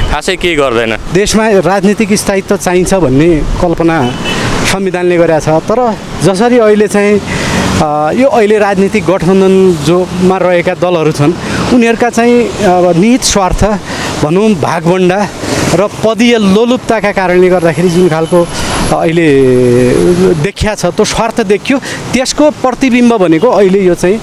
खासै केही गर्दैन। देशमा राजनीतिक स्थायित्व चाहिन्छ भन्ने कल्पना संविधानले गरेका छ, तर जसरी अहिले चाहिँ यो अहिले राजनीतिक गठबन्धन जोमा रहेका दलहरू छन् उनीहरूका चाहिँ निहित स्वार्थ भनौँ भागभण्डा र पदीय लोलुपताका कारणले गर्दाखेरि जुन खालको अहिले देखिया छ त्यो स्वार्थ देखियो, त्यसको प्रतिबिम्ब भनेको अहिले यो चाहिँ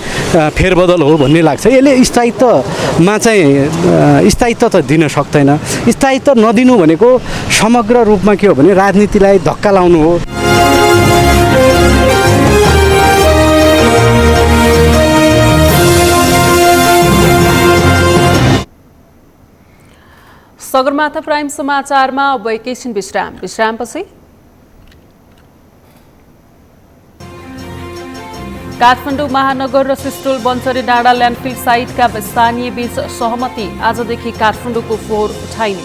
फेरबदल हो भन्ने लाग्छ। यसले स्थायित्वमा चाहिँ स्थायित्व त दिन सक्दैन। स्थायित्व नदिनु भनेको समग्र रूपमा के हो भने राजनीतिलाई धक्का लाउनु हो। सगरमाथा प्राइम समाचारमा अब एकैछिन विश्रामपछि काठमाडौँ महानगर र सिस्टोल बन्चरी डाँडा ल्यान्डफिल साइटका स्थानीय बीच सहमति, आजदेखि काठमाडौँको फोहोर उठाइने।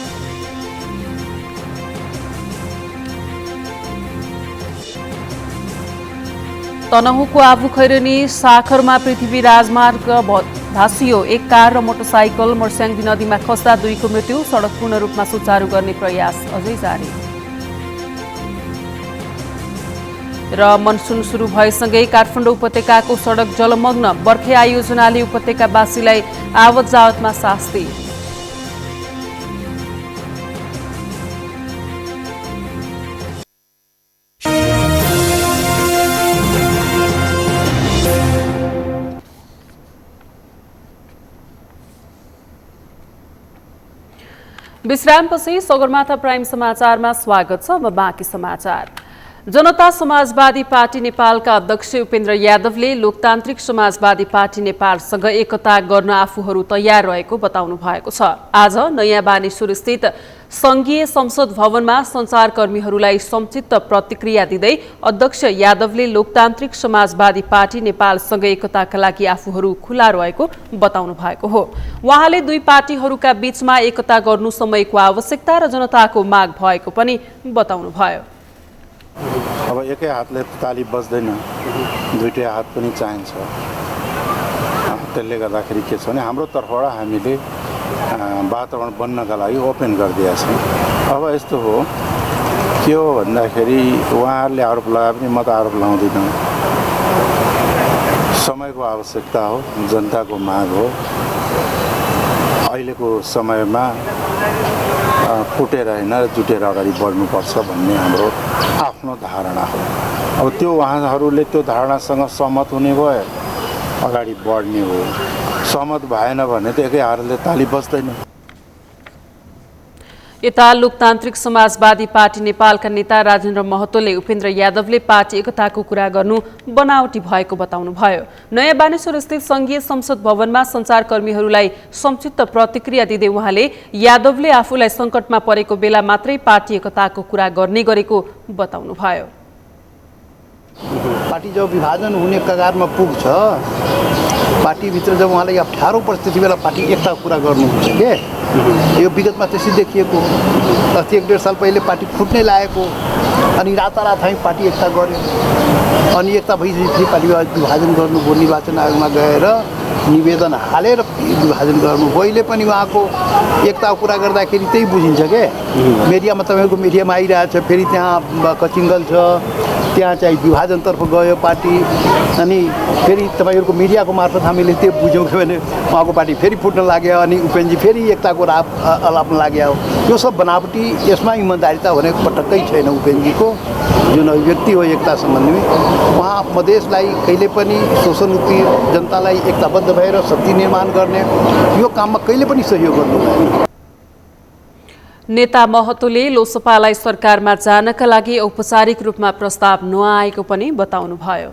तनहुँको आबु खैरेनी साखरमा पृथ्वी राजमार्ग भासियो। एक कार र मोटरसाइकल मर्स्याङ्गी नदीमा खस्दा 2को मृत्यु। सडक पूर्ण रूपमा सुचारू गर्ने प्रयास अझै जारी। र मनसुन सुरु भएसँगै काठमाडौँ उपत्यकाको सडक जलमग्न। बर्खे आयोजनाले उपत्यकावासीलाई आवत जावतमा शास्ति। विश्रामपछि सगरमाथा प्राइम समाचारमा स्वागत छ। अब बाँकी समाचार। जनता समाजवादी पार्टी नेपालका अध्यक्ष उपेन्द्र यादवले लोकतान्त्रिक समाजवादी पार्टी नेपालसँग एकता गर्न आफूहरू तयार रहेको बताउनु भएको छ। आज नयाँ बानेश्वर स्थित संघीय संसद भवनमा सञ्चारकर्मीहरूलाई संक्षिप्त प्रतिक्रिया दिँदै अध्यक्ष यादवले लोकतान्त्रिक समाजवादी पार्टी नेपालसँग एकताका लागि आफूहरू खुला रहेको बताउनु भएको हो। उहाँले दुई पार्टीहरूका बीचमा एकता गर्नु समयको आवश्यकता र जनताको माग भएको पनि बताउनुभयो। अब एकै हातले ताली बज्दैन, दुईटै हात पनि चाहिन्छ। त्यसले गर्दाखेरि के छ भने हाम्रो तर्फबाट हामीले वातावरण बन्नका लागि ओपन गरिदिएका छौँ। अब यस्तो हो के हो भन्दाखेरि उहाँहरूले आरोप लगाए पनि म त आरोप लगाउँदिनँ। समयको आवश्यकता हो, जनताको माग हो। अहिलेको समयमा फुटेर होइन जुटेर अगाडि बढ्नुपर्छ भन्ने हाम्रो आफ्नो धारणा हो। अब त्यो उहाँहरूले त्यो धारणासँग सहमत हुने भयो, अगाडि बढ्ने हो। सहमत भएन भने त एकै हातले ताली बज्दैन। यता लोकतान्त्रिक समाजवादी पार्टी नेपालका नेता राजेन्द्र महतोले उपेन्द्र यादवले पार्टी एकताको कुरा गर्नु बनावटी भएको बताउनुभयो। नयाँ बानेश्वर स्थित संघीय संसद भवनमा सञ्चारकर्मीहरूलाई संक्षिप्त प्रतिक्रिया दिँदै उहाँले यादवले आफूलाई सङ्कटमा परेको बेला मात्रै पार्टी एकताको कुरा गर्ने गरेको बताउनुभयो। पार्टी जब विभाजन हुने कगारमा पुग्छ, पार्टीभित्र जब उहाँलाई अप्ठ्यारो पर्छ, त्यति बेला पार्टी एकताको कुरा गर्नुहुन्छ के। यो विगतमा त्यसै देखिएको। अस्ति 1.5 साल पहिले पार्टी फुट्नै लागेको, अनि रातारात हामी पार्टी एकता गऱ्यो। अनि एकता भइसकेपछि पार्टी विभाजन गर्नुभयो, निर्वाचन आयोगमा गएर निवेदन हालेर विभाजन गर्नुभयो। अहिले पनि उहाँको एकताको कुरा गर्दाखेरि त्यही बुझिन्छ के। मिडियामा तपाईँको मिडियामा आइरहेछ, फेरि त्यहाँ कचिङ्गल छ, त्यहाँ चाहिँ विभाजनतर्फ गयो पार्टी। अनि फेरि तपाईँहरूको मिडियाको मार्फत हामीले त्यो बुझ्यौँ भने उहाँको पार्टी फेरि फुट्न लाग्यो, अनि उपेन्द्रजी फेरि एकताको अलाप्न लाग्यो। यो सब बनावटी, यसमा इमान्दारिता भनेको पटक्कै छैन। उपेन्द्रजीको जुन अभिव्यक्ति हो एकता सम्बन्धी, उहाँ मधेसलाई कहिले पनि शोषण उत्पीड, जनतालाई एकताबद्ध भएर शक्ति निर्माण गर्ने यो काममा कहिले पनि सहयोग गर्नु भएन। नेता महतोले लोकसभालाई सरकारमा जानका लागि औपचारिक रूपमा प्रस्ताव नआएको पनि बताउनुभयो।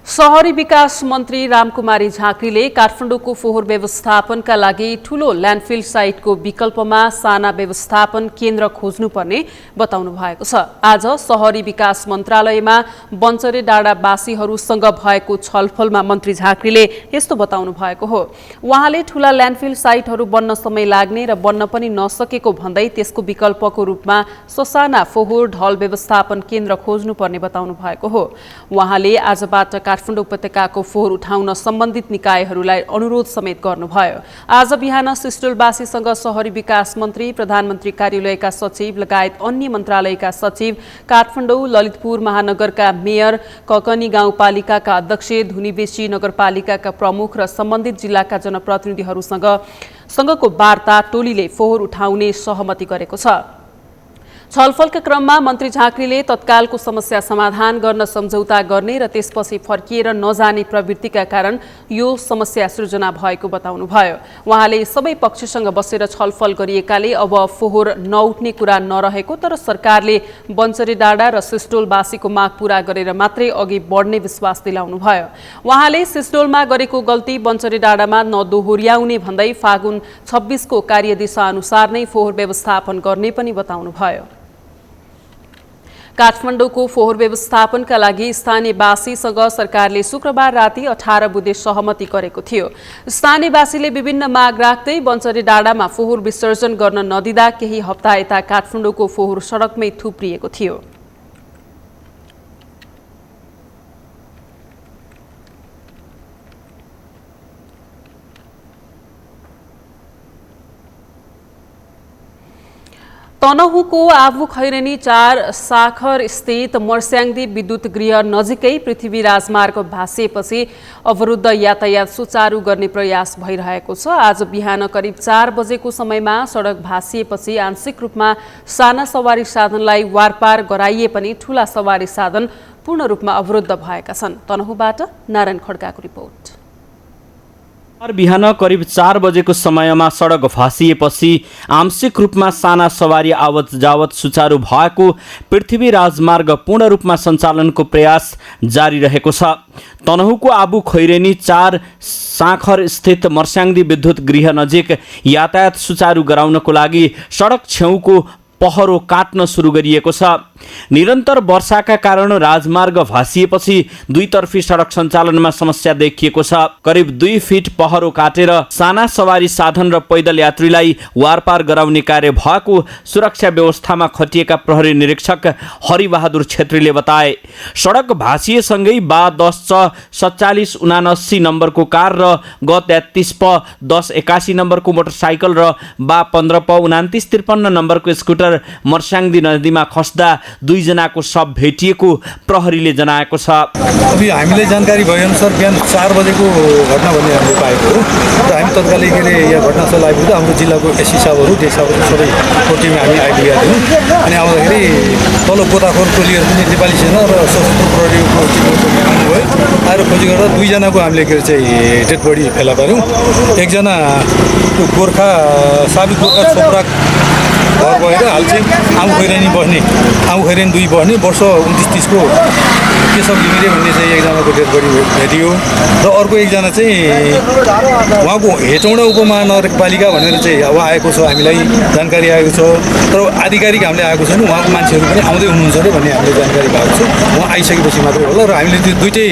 शहरी विकास मन्त्री रामकुमारी झाँक्रीले काठमाडौँको फोहोर व्यवस्थापनका लागि ठूलो ल्यान्डफिल साइटको विकल्पमा साना व्यवस्थापन केन्द्र खोज्नुपर्ने बताउनु भएको छ। आज शहरी विकास मन्त्रालयमा बन्चरे डाँडावासीहरूसँग भएको छलफलमा मन्त्री झाँक्रीले यस्तो बताउनु भएको हो। उहाँले ठूला ल्यान्डफिल साइटहरू बन्न समय लाग्ने र बन्न पनि नसकेको भन्दै त्यसको विकल्पको रूपमा ससाना फोहोर ढल व्यवस्थापन केन्द्र खोज्नुपर्ने बताउनु भएको हो। उहाँले आजबाट काठमाडौँ उपत्यकाको फोहोर उठाउन सम्बन्धित निकायहरूलाई अनुरोध समेत गर्नुभयो। आज बिहान सिस्टुलवासीसँग शहरी विकास मन्त्री, प्रधानमन्त्री कार्यालयका सचिव लगायत अन्य मन्त्रालयका सचिव, काठमाडौँ ललितपुर महानगरका मेयर, ककनी गाउँपालिकाका अध्यक्ष, धुनीबेसी नगरपालिकाका प्रमुख र सम्बन्धित जिल्लाका जनप्रतिनिधिहरूसँगको वार्ता टोलीले फोहोर उठाउने सहमति गरेको छ। छलफलका क्रममा मन्त्री झाँक्रीले तत्कालको समस्या समाधान गर्न सम्झौता गर्ने र त्यसपछि फर्किएर नजाने प्रवृत्तिका कारण यो समस्या सृजना भएको बताउनुभयो। उहाँले सबै पक्षसँग बसेर छलफल गरिएकाले अब फोहोर नउठ्ने कुरा नरहेको, तर सरकारले बन्चरे डाँडा र सिस्टोलवासीको माग पूरा गरेर मात्रै अघि बढ्ने विश्वास दिलाउनुभयो। उहाँले सिस्टोलमा गरेको गल्ती बन्चरे डाँडामा नदोहोर्याउने भन्दै फागुन 26 को कार्यदिशा अनुसार नै फोहोर व्यवस्थापन गर्ने पनि बताउनुभयो। काठमाडौँको फोहोर व्यवस्थापनका लागि स्थानीयवासीसँग सरकारले शुक्रबार राति 18 बुँदे सहमति गरेको थियो। स्थानीयवासीले विभिन्न माग राख्दै बन्चरे डाँडामा फोहोर विसर्जन गर्न नदिँदा केही हप्ता यता काठमाडौँको फोहोर सडकमै थुप्रिएको थियो। तनहुँको आफू खैरेनी 4 साखर स्थित मर्स्याङदी विद्युत गृह नजिकै पृथ्वी राजमार्ग भाँसिएपछि अवरुद्ध यातायात सुचारू गर्ने प्रयास भइरहेको छ। आज बिहान करिब 4 बजेको समयमा सडक भाँसिएपछि आंशिक रूपमा साना सवारी साधनलाई वारपार गराइए पनि ठूला सवारी साधन पूर्ण रूपमा अवरुद्ध भएका छन्। तनहुँबाट नारायण खड्काको रिपोर्ट। बिहान करिब 4 बजेको समयमा सडक भासिएपछि आंशिक रूपमा साना सवारी आवत जावत सुचारू भएको पृथ्वी राजमार्ग पूर्ण रूपमा सञ्चालनको प्रयास जारी रहेको छ। तनहुँको आबु खैरेनी 4 साँखर स्थित मर्स्याङ्दी विद्युत गृह नजिक यातायात सुचारू गराउनको लागि सडक छेउको पहरो काट्न सुरु गरिएको छ। निरन्तर वर्षाका कारण राजमार्ग भासिएपछि दुईतर्फी सडक सञ्चालनमा समस्या देखिएको छ। करिब 2 फिट पहरो काटेर साना सवारी साधन र पैदल यात्रीलाई वारपार गराउने कार्य भएको सुरक्षा व्यवस्थामा खटिएका प्रहरी निरीक्षक हरिबहादुर छेत्रीले बताए। सडक भासिएसँगै बा 10/4779 नम्बरको कार र ग 33/1081 नम्बरको मोटरसाइकल र बा 15/2953 नम्बरको स्कुटर मर्स्याङ्दी नदीमा खस्दा 2 जनाको शव भेटिएको प्रहरीले जनाएको छ। अभी हामीले जानकारी भएअनुसार बिहान 4 बजेको घटना भन्ने हामीले पाएको हो र हामी तत्कालै यहाँ घटनास्थल आइपुग्दा हाम्रो जिल्लाको एससी साहबहरू डे साहबहरू सबै टिम हामी आइपुगेका थियौँ। अनि आउँदाखेरि तल गोताखोर टोलीहरू पनि नेपाली सेना र सशस्त्र प्रहरीको टिमहरू आउनुभयो। आएर खोजी गर्दा 2 जनाको हामीले चाहिँ डेड बडी फेला पार्यौँ। एकजना गोर्खा साबिक गोर्खा छोप्रा घर भएर हाल चाहिँ आऊ खैरेनी 2 बस्ने वर्ष 29-30 को केशव घिमिरे भन्ने चाहिँ एकजनाको डेड बडी भेटियो र अर्को एकजना चाहिँ उहाँको हेटौँडा उपमहानगरपालिका भनेर चाहिँ अब आएको छ, हामीलाई जानकारी आएको छ। तर आधिकारिक हामीले आएको छैन, उहाँको मान्छेहरू पनि आउँदै हुनुहुन्छ अरे भन्ने हामीले जानकारी पाएको छ। उहाँ आइसकेपछि मात्रै होला र हामीले त्यो दुईटै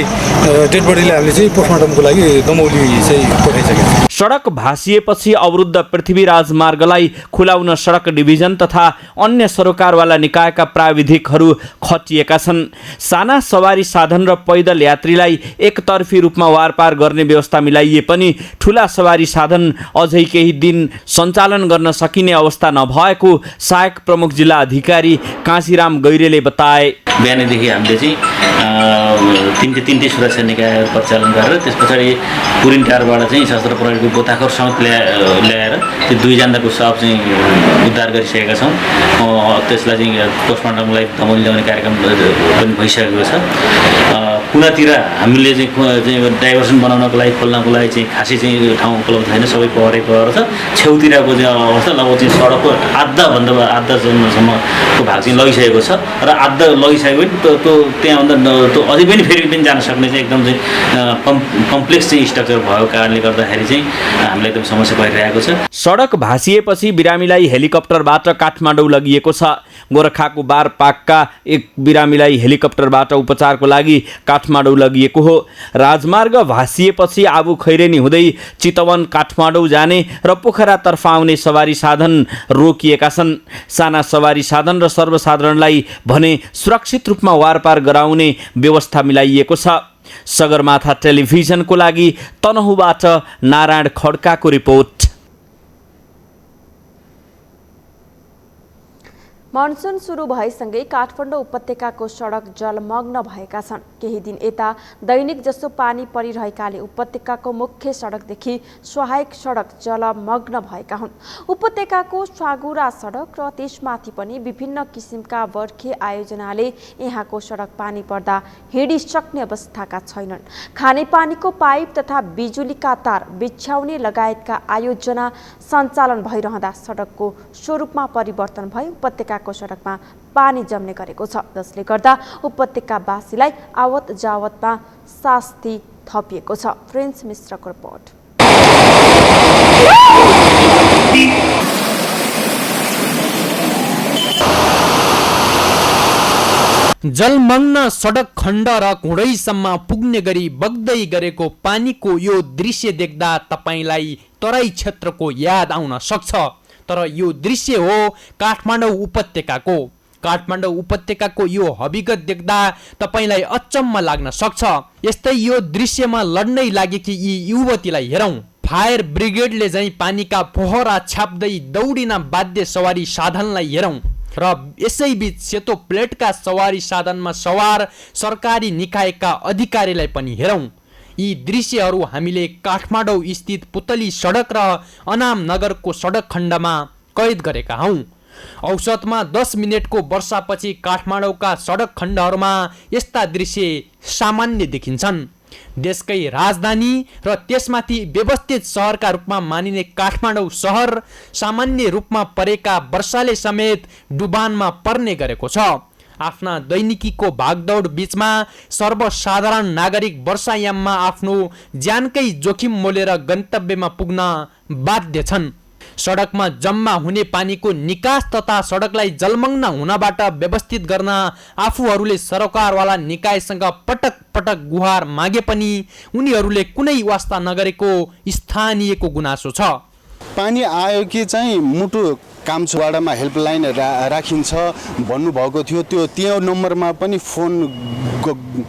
डेड बडीलाई हामीले चाहिँ पोस्टमार्टमको लागि दमौली चाहिँ पठाइसकेका छौँ। सडक भासिएपछि अवरुद्ध पृथ्वी राजमार्गलाई खुलाउन सडक डिभिजन तथा अन्य सरोकारवाला निकायका प्राविधिकहरू खटिएका छन्। साना सवारी साधन र पैदल यात्रीलाई एकतर्फी रूपमा वारपार गर्ने व्यवस्था मिलाइए पनि ठूला सवारी साधन अझै केही दिन सञ्चालन गर्न सकिने अवस्था नभएको सहायक प्रमुख जिल्ला अधिकारी काशीराम गैरेले बताए। बिहानैदेखि हामीले चाहिँ तिनटै सुरक्षा निकायहरू परिचालन गरेर त्यस पछाडि पुरिन टारबाट चाहिँ सशस्त्र प्रहरीको गोताखोर समेत ल्याएर त्यो 2 जनाको शव चाहिँ उद्धार गरिसकेका छौँ। त्यसलाई चाहिँ पोस्टमार्टमलाई दमौली ल्याउने कार्यक्रम पनि भइसकेको छ। कुनातिर हामीले चाहिँ डाइभर्सन बनाउनको लागि खोल्नको लागि चाहिँ खासै चाहिँ ठाउँ उपलब्ध छैन, सबै पहरै पहर छ। छेउतिरको चाहिँ अवस्था लगभग चाहिँ सडकको आधा सम्मको भाग चाहिँ लगिसकेको छ र आधा लगिसक्यो भने त्यहाँभन्दा त्यो अझै पनि फेरि पनि जान सक्ने चाहिँ एकदम चाहिँ कम्प्लेक्स चाहिँ स्ट्रक्चर भएको कारणले गर्दाखेरि चाहिँ हामीलाई एकदम समस्या परिरहेको छ। सडक भासिएपछि बिरामीलाई हेलिकप्टरबाट काठमाडौँ लगिएको छ। गोरखाको बारपाकका एक बिरामीलाई हेलिकप्टरबाट उपचारको लागि काठमाडौँ लगिएको हो। राजमार्ग भासिएपछि आबु खैरेनी हुँदै चितवन काठमाडौँ जाने र पोखरातर्फ आउने सवारी साधन रोकिएका छन्। साना सवारी साधन र सर्वसाधारणलाई भने सुरक्षित रूपमा वारपार गराउने व्यवस्था मिलाइएको छ। सगरमाथा टेलिभिजनको लागि तनहुँबाट नारायण खड्काको रिपोर्ट। मनसुन सुरु भएसँगै काठमाडौँ उपत्यकाको सडक जलमग्न भएका छन्। केही दिन यता दैनिक जसो पानी परिरहेकाले उपत्यकाको मुख्य सडकदेखि सहायक सडक जलमग्न भएका हुन्। उपत्यकाको सागुरा सडक र त्यसमाथि पनि विभिन्न किसिमका बर्खे आयोजनाले यहाँको सडक पानी पर्दा हिँडिसक्ने अवस्थाका छैनन्। खानेपानीको पाइप तथा बिजुलीका तार बिछ्याउने लगायतका आयोजना सञ्चालन भइरहँदा सडकको स्वरूपमा परिवर्तन भई उपत्यकाको सडकमा पानी जम्ने गरेको छ, जसले गर्दा उपत्यकावासीलाई आवत जावतमा शास्ति थपिएको छ। प्रिन्स मिश्रको रिपोर्ट। जलमग्न सडक खण्ड र घुँडैसम्म पुग्ने गरी बग्दै गरेको पानीको यो दृश्य देख्दा तपाईलाई तराई क्षेत्रको याद आउन सक्छ। तर यो दृश्य हो काठमाडौँ उपत्यकाको। काठमाडौँ उपत्यकाको यो हविगत देख्दा तपाईलाई अचम्म लाग्न सक्छ। यस्तै यो दृश्यमा लड्नै लागेकी यी युवतीलाई हेरौं। फायर ब्रिगेडले चाहिँ पानीका फोहरा छाप्दै दौडिन बाध्य सवारी साधनलाई हेरौं र यसैबीच सेतो प्लेटका सवारी साधनमा सवार सरकारी निकायका अधिकारीलाई पनि हेरौं। यी दृश्यहरू हामीले काठमाडौँ स्थित पुतली सडक र अनाम नगरको सडक खण्डमा कैद गरेका हौं। औसतमा 10 मिनेटको वर्षापछि काठमाडौँका सडक खण्डहरूमा यस्ता दृश्य सामान्य देखिन्छन्। देशकै राजधानी र त्यसमाथि व्यवस्थित सहरका रूपमा मानिने काठमाडौँ सहर सामान्य रूपमा परेका वर्षाले समेत डुबानमा पर्ने गरेको छ। आफ्ना दैनिकीको भागदौड बीचमा सर्वसाधारण नागरिक वर्षायाममा आफ्नो ज्यानकै जोखिम मोलेर गन्तव्यमा पुग्न बाध्य छन्। सडकमा जम्मा हुने पानीको निकास तथा सडकलाई जलमग्न हुनबाट व्यवस्थित गर्न आफूहरूले सरकारवाला निकायसँग पटक पटक गुहार मागे पनि उनीहरूले कुनै वास्ता नगरेको स्थानीयको गुनासो छ। पानी आयो कि चाहिँ मुटु काम छ, वाडामा हेल्पलाइन राखिन्छ भन्नुभएको थियो। त्यो नम्बरमा पनि फोन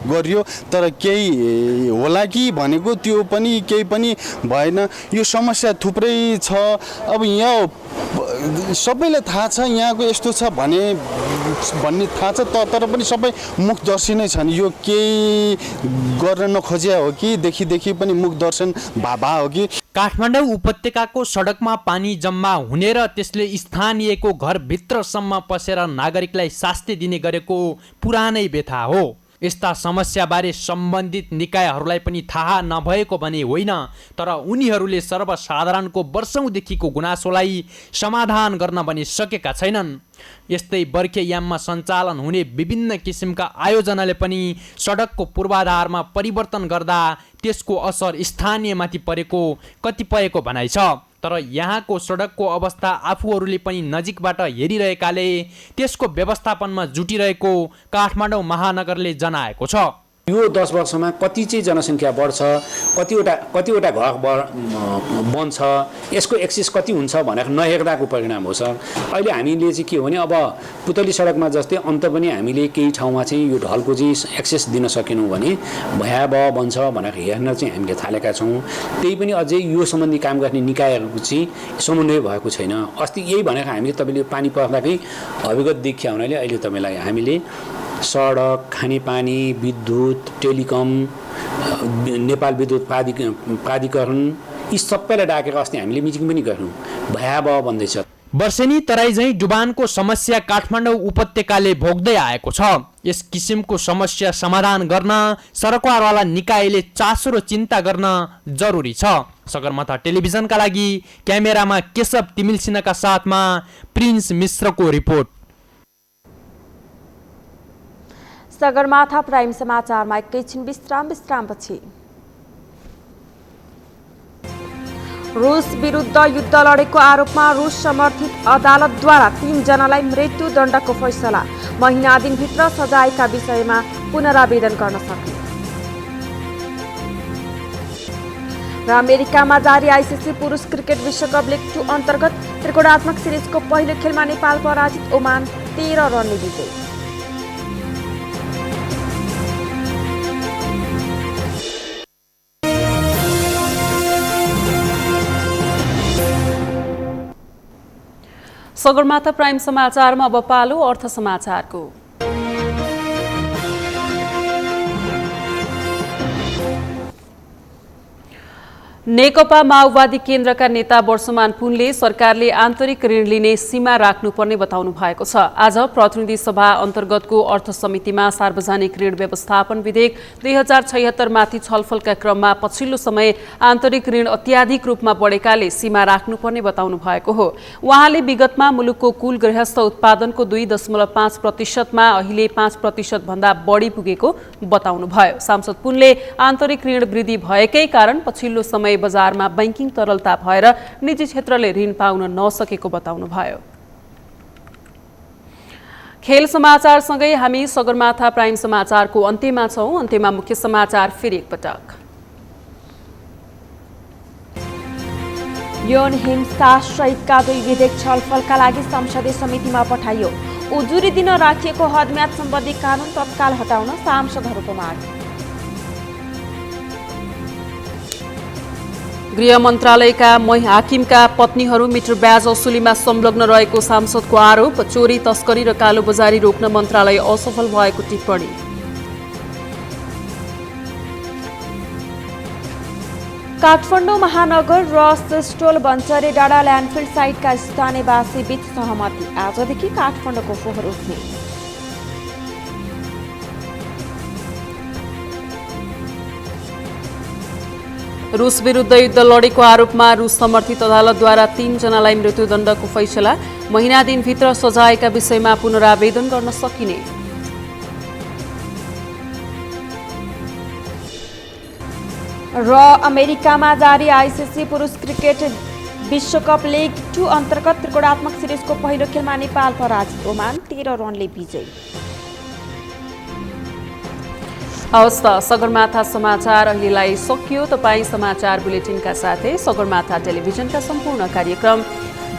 गरियो तर केही होला कि भनेको त्यो पनि केही पनि भएन। यो समस्या थुप्रै छ। अब यहाँ सबैलाई थाहा छ यहाँको यस्तो छ भन्ने थाहा छ, तर पनि सबै मुखदर्शी नै छन्। यो केही गर्न नखोजिया हो कि देखि पनि मुखदर्शन भा हो कि। काठमाडौँ उपत्यकाको सडकमा पानी जम्मा हुने र त्यसले स्थानीयको घरभित्रसम्म पसेर नागरिकलाई शास्ति दिने गरेको पुरानै व्यथा हो। यस्ता समस्याबारे सम्बन्धित निकायहरूलाई पनि थाहा नभएको भने होइन, तर उनीहरूले सर्वसाधारणको वर्षौंदेखिको गुनासोलाई समाधान गर्न पनि सकेका छैनन्। यस्तै बर्खेयाममा सञ्चालन हुने विभिन्न किसिमका आयोजनाले पनि सडकको पूर्वाधारमा परिवर्तन गर्दा त्यसको असर स्थानीयमाथि परेको कतिपयको भनाइ छ। तर यहाँको सडकको अवस्था आफूहरूले पनि नजिकबाट हेरिरहेकाले त्यसको व्यवस्थापनमा जुटिरहेको काठमाडौँ महानगरले जनाएको छ। यो 10 वर्षमा कति चाहिँ जनसङ्ख्या बढ्छ, कतिवटा घर बन्छ, यसको एक्सेस कति हुन्छ भनेर नहेर्दाको परिणाम हो सर। अहिले हामीले चाहिँ के हो भने अब पुतली सडकमा जस्तै अन्त पनि हामीले केही ठाउँमा चाहिँ यो ढलको चाहिँ एक्सेस दिन सकेनौँ भने भयावह बन्छ भनेर हेर्न चाहिँ हामीले थालेका छौँ। त्यही पनि अझै यो सम्बन्धी काम गर्ने निकायहरूको चाहिँ समन्वय भएको छैन। अस्ति यही भनेर हामीले तपाईँले पानी पर्दाकै अभिगत देखिया हुनाले अहिले तपाईँलाई हामीले सडक, खानेपानी, विद्युत, टेलिकम, नेपाल विद्युत प्राधिकरण यी सबैलाई डाकेर अस्ति हामीले मिटिङ पनि गर्यौँ। भयावह बन्दैछ। वर्षेनी तराई झैँ डुबानको समस्या काठमाडौँ उपत्यकाले भोग्दै आएको छ। यस किसिमको समस्या समाधान गर्न सरकारवाला निकायले चासो र चिन्ता गर्न जरुरी छ। सगरमाथा टेलिभिजनका लागि क्यामेरामा केशव तिमिल सिन्हाका साथमा प्रिन्स मिश्रको रिपोर्ट। सगरमाथा प्राइम समाचारमा एकैछिन विश्रामपछि। रुस विरुद्ध युद्ध लडेको आरोपमा रुस समर्थित अदालतद्वारा 3 जनालाई मृत्युदण्डको फैसला। महिना दिनभित्र सजायका विषयमा पुनरावेदन गर्न सकिने। र अमेरिकामा जारी आइसिसी पुरुष क्रिकेट विश्वकप लिग 2 अन्तर्गत त्रिकोणात्मक सिरिजको पहिलो खेलमा नेपाल पराजित, ओमान 13 रनले विजयी। सगरमाथा प्राइम समाचारमा अब पालो अर्थ समाचारको। नेकपा माओवादी केन्द्रका नेता वर्षमान पुनले सरकारले आन्तरिक ऋण लिने सीमा राख्नुपर्ने बताउनु भएको छ। आज प्रतिनिधि सभा अन्तर्गतको अर्थ समितिमा सार्वजनिक ऋण व्यवस्थापन विधेयक 2076 माथि छलफलका क्रममा पछिल्लो समय आन्तरिक ऋण अत्याधिक रूपमा बढेकाले सीमा राख्नुपर्ने बताउनु भएको हो। उहाँले विगतमा मुलुकको कुल गृहस्थ उत्पादनको 2.5%मा अहिले 5% भन्दा बढी पुगेको बताउनुभयो। सांसद पुनले आन्तरिक ऋण वृद्धि भएकै कारण पछिल्लो समय बजारमा बैंकिङ तरलता भएर निजी क्षेत्रले ऋण पाउन नसकेको बताउनुभयो। खेल समाचारसँगै हामी सगरमाथा प्राइम समाचारको अन्त्यमा छौं। अन्त्यमा मुख्य समाचार फेरि एकपटक। यौन हिंसा सहितका 2 विधेयक छलफलका लागि संसदीय समितिमा पठाइयो। उजुरी दिन राखिएको हदम्याद सम्बन्धी कानून तत्काल हटाउन सांसदहरूको माग। गृह मन्त्रालयका हाकिमका पत्नीहरू मिटर ब्याज असुलीमा संलग्न रहेको सांसदको आरोप। चोरी, तस्करी र कालोबजारी रोक्न मन्त्रालय असफल भएको टिप्पणी। काठमाडौँ महानगर र सिस्टोल बन्चरे डाँडा ल्यान्डफिल साइटका स्थानीयवासी बीच सहमति। आजदेखि काठमाडौँको फोहोर उठ्ने। रुस विरुद्ध युद्ध लडेको आरोपमा रुस समर्थित अदालतद्वारा 3 जनालाई मृत्युदण्डको फैसला। महिना दिनभित्र सजायका विषयमा पुनरावेदन गर्न सकिने। र अमेरिकामा जारी आइसिसी पुरुष क्रिकेट विश्वकप लिग 2 अन्तर्गत त्रिकोणात्मक सिरिजको पहिलो खेलमा नेपाल पराजित, ओमान 13 रनले विजयी। हवस् त सगरमाथा समाचार अहिलेलाई सकियो। तपाईँ समाचार बुलेटिनका साथै सगरमाथा टेलिभिजनका सम्पूर्ण कार्यक्रम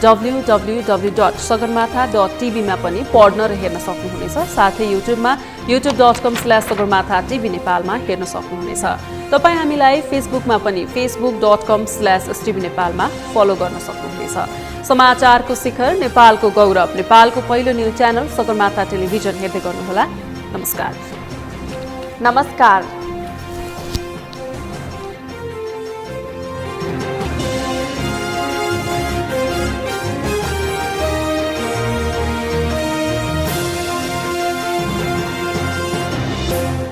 www.sagarmatha.tv मा पनि पढ्न र हेर्न सक्नुहुनेछ। साथै युट्युबमा youtube.com/sagarmatha.tv नेपालमा हेर्न सक्नुहुनेछ। तपाईँ हामीलाई फेसबुकमा पनि facebook.com/STV नेपालमा फलो गर्न सक्नुहुनेछ। समाचारको शिखर, नेपालको गौरव, नेपालको पहिलो न्युज च्यानल सगरमाथा टेलिभिजन हेर्दै गर्नुहोला। नमस्कार।